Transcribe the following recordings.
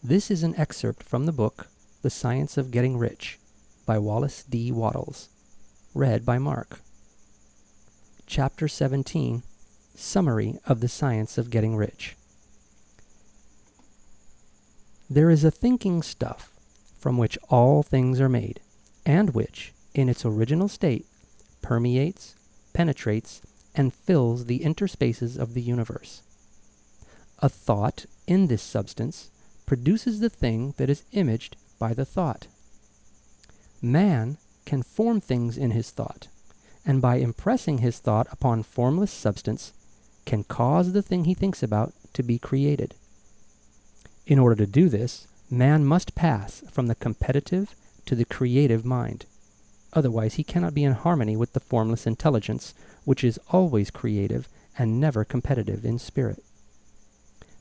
This is an excerpt from the book, The Science of Getting Rich, by Wallace D. Wattles, read by Marc. Chapter 17, Summary of the Science of Getting Rich. There is a thinking stuff from which all things are made, and which, in its original state, permeates, penetrates, and fills the interspaces of the universe. A thought in this substance produces the thing that is imaged by the thought. Man can form things in his thought, and by impressing his thought upon formless substance, can cause the thing he thinks about to be created. In order to do this, man must pass from the competitive to the creative mind. Otherwise, he cannot be in harmony with the formless intelligence, which is always creative and never competitive in spirit.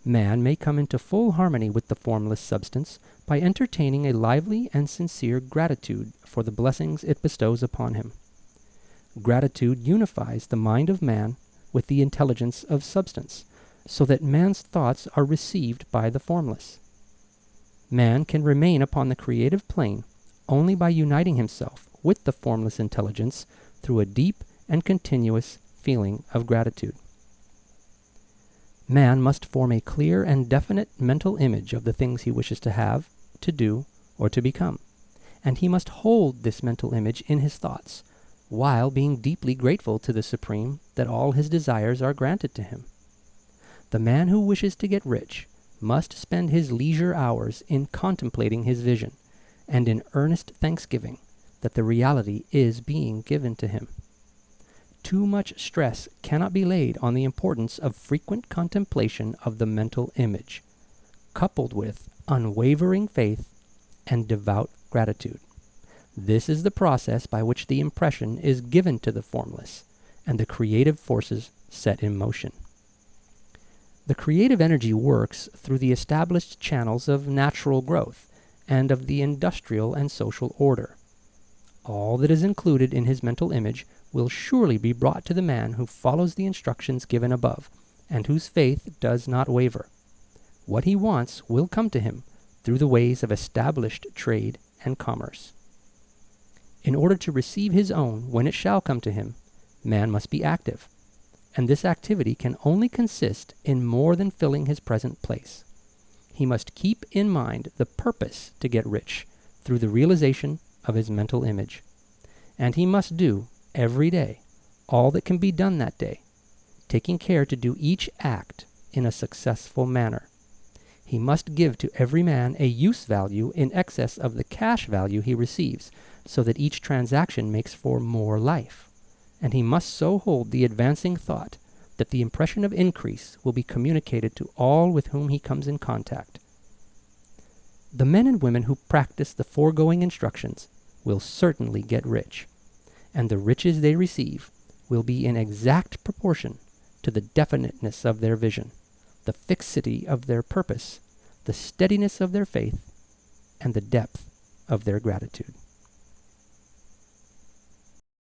Man may come into full harmony with the formless substance by entertaining a lively and sincere gratitude for the blessings it bestows upon him. Gratitude unifies the mind of man with the intelligence of substance, so that man's thoughts are received by the formless. Man can remain upon the creative plane only by uniting himself with the formless intelligence through a deep and continuous feeling of gratitude. Man must form a clear and definite mental image of the things he wishes to have, to do, or to become, and he must hold this mental image in his thoughts, while being deeply grateful to the Supreme that all his desires are granted to him. The man who wishes to get rich must spend his leisure hours in contemplating his vision, and in earnest thanksgiving that the reality is being given to him. Too much stress cannot be laid on the importance of frequent contemplation of the mental image, coupled with unwavering faith and devout gratitude. This is the process by which the impression is given to the formless, and the creative forces set in motion. The creative energy works through the established channels of natural growth and of the industrial and social order. All that is included in his mental image will surely be brought to the man who follows the instructions given above, and whose faith does not waver. What he wants will come to him through the ways of established trade and commerce. In order to receive his own when it shall come to him, man must be active, and this activity can only consist in more than filling his present place. He must keep in mind the purpose to get rich through the realization of his mental image, and he must do every day all that can be done that day, taking care to do each act in a successful manner. He must give to every man a use value in excess of the cash value he receives, so that each transaction makes for more life. And he must so hold the advancing thought that the impression of increase will be communicated to all with whom he comes in contact. The men and women who practice the foregoing instructions will certainly get rich, and the riches they receive will be in exact proportion to the definiteness of their vision, the fixity of their purpose, the steadiness of their faith, and the depth of their gratitude.